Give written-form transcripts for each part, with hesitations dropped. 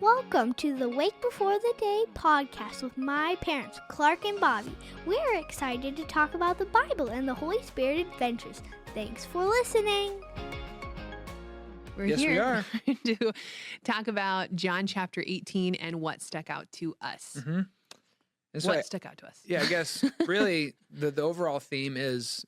Welcome to the Wake Before the Day podcast with my parents, Clark and Bobby. We're excited to talk about the Bible and the Holy Spirit adventures. Thanks for listening. We're Yes, we here are. to talk about John chapter 18 and what stuck out to us. Mm-hmm. And so What stuck out to us? I guess really the overall theme is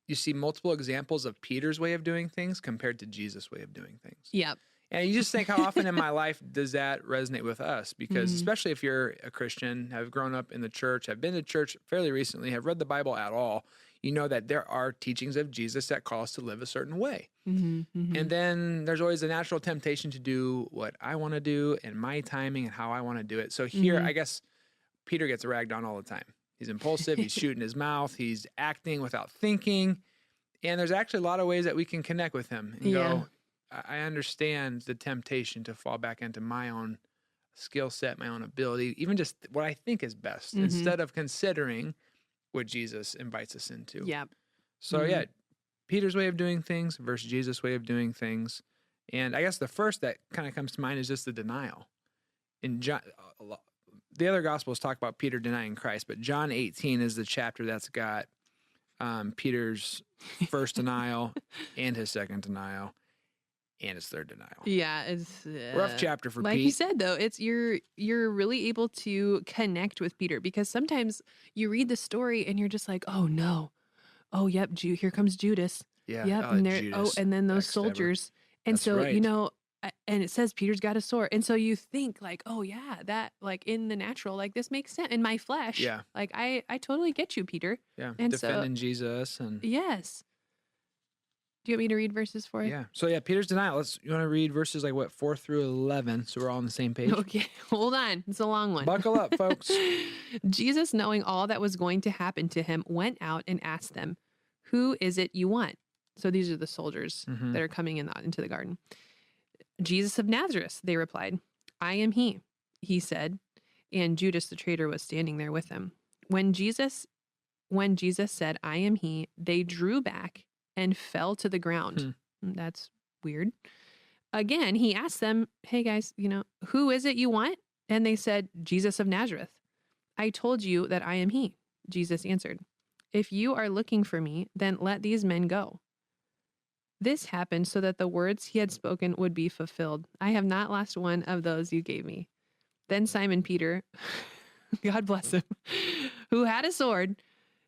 you see multiple examples of Peter's way of doing things compared to Jesus' way of doing things. Yep. And you just think, how often in my life does that resonate with us? Because Mhm. especially if you're a Christian, have grown up in the church, have been to church fairly recently, have read the Bible at all, you know that there are teachings of Jesus that call us to live a certain way. Mm-hmm. And then there's always a natural temptation to do what I want to do and my timing and how I want to do it. So here, Mhm. I guess Peter gets ragged on all the time. He's impulsive, he's shooting his mouth, he's acting without thinking. And there's actually a lot of ways that we can connect with him and go, I understand the temptation to fall back into my own skill set, my own ability, even just what I think is best, Mhm. instead of considering what Jesus invites us into. Yep. So Mhm. yeah, Peter's way of doing things versus Jesus' way of doing things. And I guess the first that kind of comes to mind is just the denial. In John, the other Gospels talk about Peter denying Christ, but John 18 is the chapter that's got Peter's first denial and his second denial and his third denial. Yeah, it's Rough chapter for like Pete. you said though. It's you're really able to connect with Peter because sometimes you read the story and you're just like, oh no, oh yep, here comes Judas. Yeah. Yep, oh, and there, Judas, and then those backstabber. soldiers, and That's so right. and it says Peter's got a sword, and so you think like, oh yeah, that like in the natural, like this makes sense in my flesh. Yeah. Like I totally get you, Peter. Yeah. And so- defending Jesus and Yes. Do you want me to read verses for you? yeah. So yeah, Peter's denial. You want to read verses like what 4 through 11, so we're all on the same page. Okay, hold on. It's a long one. Buckle up, folks. Jesus, knowing all that was going to happen to him, went out and asked them, "Who is it you want?" So these are the soldiers Mhm. that are coming into the garden. "Jesus of Nazareth," they replied. "I am he," he said, and Judas the traitor was standing there with him. When Jesus said, "I am he," they drew back and fell to the ground. That's weird. Again, he asked them, "Hey guys, who is it you want?" And they said, "Jesus of Nazareth." "I told you that I am he," Jesus answered. "If you are looking for me, then let these men go." This happened so that the words he had spoken would be fulfilled. "I have not lost one of those you gave me." Then Simon Peter, God bless him, who had a sword,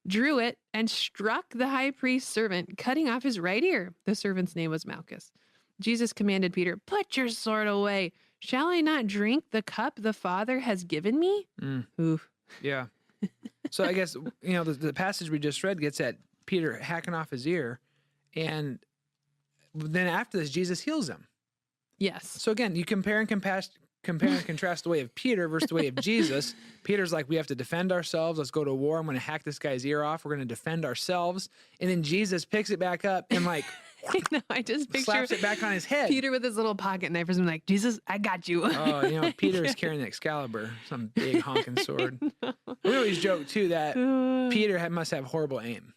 drew it and struck the high priest's servant, cutting off his right ear. The servant's name was Malchus. Jesus commanded Peter, "Put your sword away. Shall I not drink the cup the Father has given me?" Mm. Oof. Yeah. So I guess, the passage we just read gets at Peter hacking off his ear. And then after this, Jesus heals him. Yes. So again, you compare and contrast the way of Peter versus the way of Jesus. Peter's like, we have to defend ourselves. Let's go to war. I'm going to hack this guy's ear off. We're going to defend ourselves. And then Jesus picks it back up and like I just picture slaps it back on his head. Peter with his little pocket knife or something like, "Jesus, I got you." Oh, Peter is carrying the Excalibur, some big honking sword. We always joke too that Peter must have horrible aim.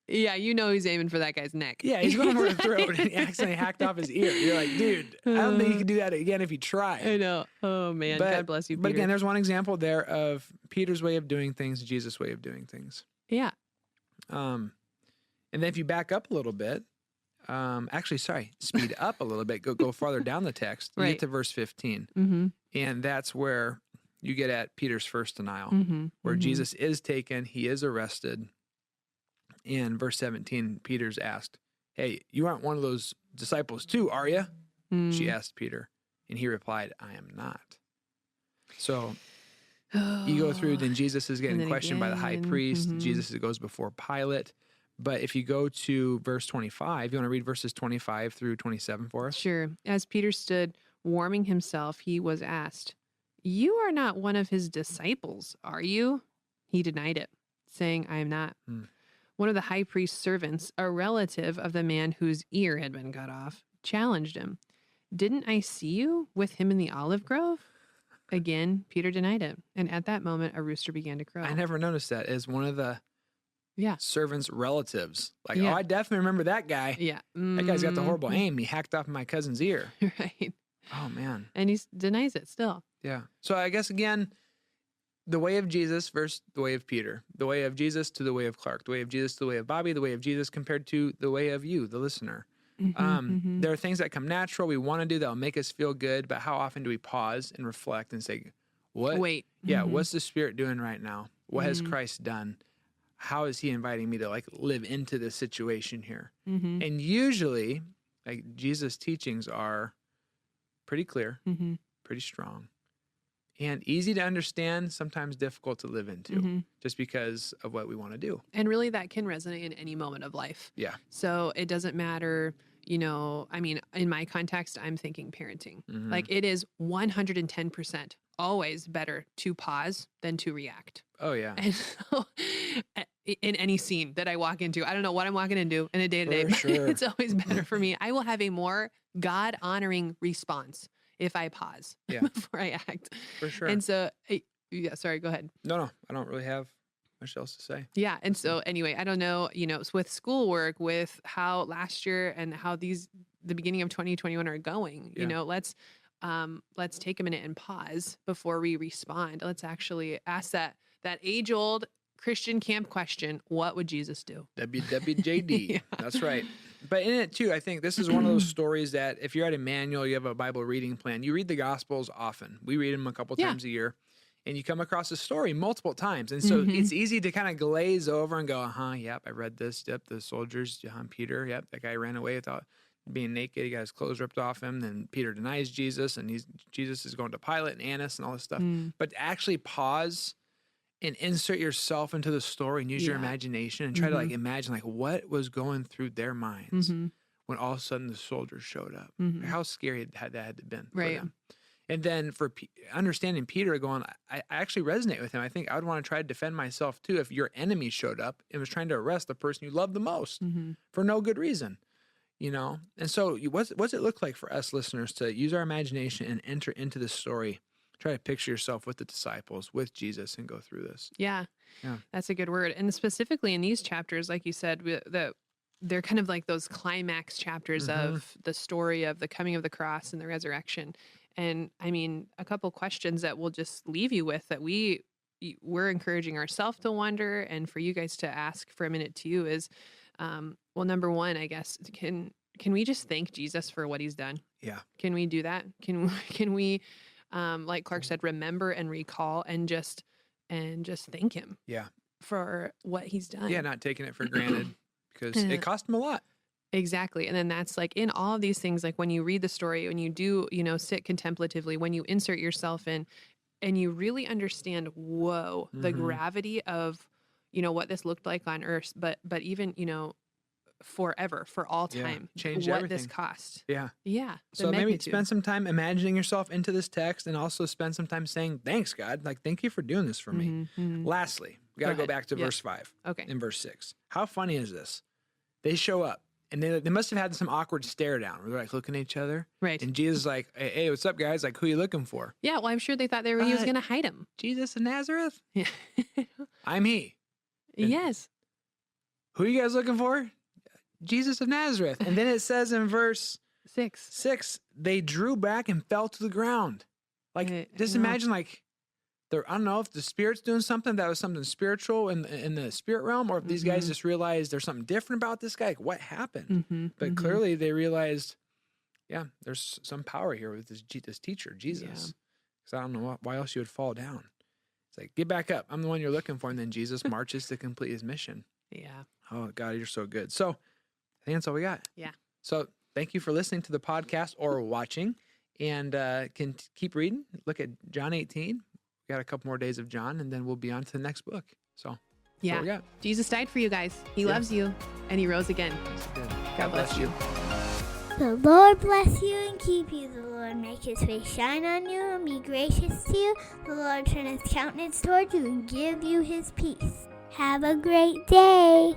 Yeah, he's aiming for that guy's neck. Yeah, he's going for the throat and he accidentally hacked off his ear. You're like, dude, I don't think you can do that again if you try. I know. Oh man, God bless you, Peter. But again, there's one example there of Peter's way of doing things, Jesus' way of doing things. Yeah. And then if you back up a little bit, speed up a little bit, go farther down the text, you Right. get to verse 15. Mm-hmm. And that's where you get at Peter's first denial, Mm-hmm. where Jesus is taken, he is arrested. In verse 17, Peter's asked, "Hey, you aren't one of those disciples too, are you?" She asked Peter, and he replied, "I am not." So you go through, then Jesus is getting And then questioned by the high again, priest. mhm. Jesus goes before Pilate. But if you go to verse 25, you want to read verses 25 through 27 for us? Sure. As Peter stood warming himself, he was asked, "You are not one of his disciples, are you?" He denied it, saying, "I am not." One of the high priest's servants, a relative of the man whose ear had been cut off, challenged him. "Didn't I see you with him in the olive grove?" Again, Peter denied it. And at that moment, a rooster began to crow. I never noticed that as one of the Yeah. servant's relatives. Like, Yeah. oh, I definitely remember that guy. Yeah. That guy's got the horrible aim. He hacked off my cousin's ear. Right. Oh, man. And he denies it still. Yeah. So I guess, again, the way of Jesus versus the way of Peter, the way of Jesus to the way of Clark, the way of Jesus to the way of Bobby, the way of Jesus compared to the way of you, the listener. There are things that come natural, we want to do, that will make us feel good, but how often do we pause and reflect and say, what? Wait. Yeah, what's the Spirit doing right now? What has Christ done? How is he inviting me to live into this situation here? And usually, Jesus' teachings are pretty clear, pretty strong, and easy to understand, sometimes difficult to live into, just because of what we want to do. And really, that can resonate in any moment of life. Yeah. So it doesn't matter, I mean, in my context, I'm thinking parenting. Like, it is 110% always better to pause than to react. Oh, yeah. And so, in any scene that I walk into, I don't know what I'm walking into in a day-to-day, For sure. it's always better for me. I will have a more God-honoring response if I pause before I act. For sure. And so, yeah, sorry, go ahead. No, I don't really have much else to say. Yeah. And so anyway, I don't know, with schoolwork, with how last year and how the beginning of 2021 are going, let's take a minute and pause before we respond. Let's actually ask that age-old Christian camp question: what would Jesus do? WWJD. Yeah. That's right. But in it too, I think this is one of those stories that if you're at Emmanuel, you have a Bible reading plan, you read the Gospels often. We read them a couple times a year, and you come across a story multiple times. And so it's easy to kind of glaze over and go, yep, I read this. Yep, the soldiers, Peter, yep, that guy ran away without being naked. He got his clothes ripped off him. Then Peter denies Jesus, and Jesus is going to Pilate and Annas and all this stuff. But actually pause and insert yourself into the story and use your imagination and try to imagine what was going through their minds when all of a sudden the soldiers showed up. How scary that had to been for them. And then for understanding Peter going, I actually resonate with him. I think I would want to try to defend myself too if your enemy showed up and was trying to arrest the person you love the most for no good reason. And so what's it look like for us listeners to use our imagination and enter into this story? Try to picture yourself with the disciples, with Jesus, and go through this. Yeah, that's a good word. And specifically in these chapters, like you said, they're kind of like those climax chapters of the story of the coming of the cross and the resurrection. And I mean, a couple questions that we'll just leave you with that we're encouraging ourselves to wonder, and for you guys to ask for a minute too is, well, number one, I guess, can we just thank Jesus for what he's done? Yeah. Can we do that? Can we, like Clark said, remember and recall and just thank him for what he's done? Yeah, not taking it for granted because it cost him a lot. Exactly. And then that's like in all of these things, like when you read the story, when you do, sit contemplatively, when you insert yourself in and you really understand, the gravity of, what this looked like on earth, but even, forever, for all time, change what everything. this cost. Yeah. Yeah. So maybe spend some time imagining yourself into this text and also spend some time saying, thanks, God. Thank you for doing this for me. Lastly, we got to go back to verse 5 and verse 6. How funny is this? They show up and they must have had some awkward stare down where they're looking at each other. Right. And Jesus is like, hey, what's up, guys? Who are you looking for? Yeah. Well, I'm sure they thought he was going to hide him. Jesus of Nazareth? Yeah. I'm he. And yes. Who are you guys looking for? Jesus of Nazareth. And then it says in verse 6, they drew back and fell to the ground. Just imagine I don't know if the Spirit's doing something that was something spiritual in the spirit realm, or if these guys just realized there's something different about this guy. What happened? But clearly they realized, there's some power here with this teacher, Jesus. Because I don't know why else you would fall down. It's like, get back up. I'm the one you're looking for. And then Jesus marches to complete his mission. Yeah. Oh, God, you're so good. So I think that's all we got. Yeah. So thank you for listening to the podcast or watching, and can keep reading. Look at John 18. We got a couple more days of John, and then we'll be on to the next book. So that's what we got. Jesus died for you guys. He loves you, and he rose again. God bless you. The Lord bless you and keep you. The Lord make his face shine on you and be gracious to you. The Lord turn his countenance toward you and give you his peace. Have a great day.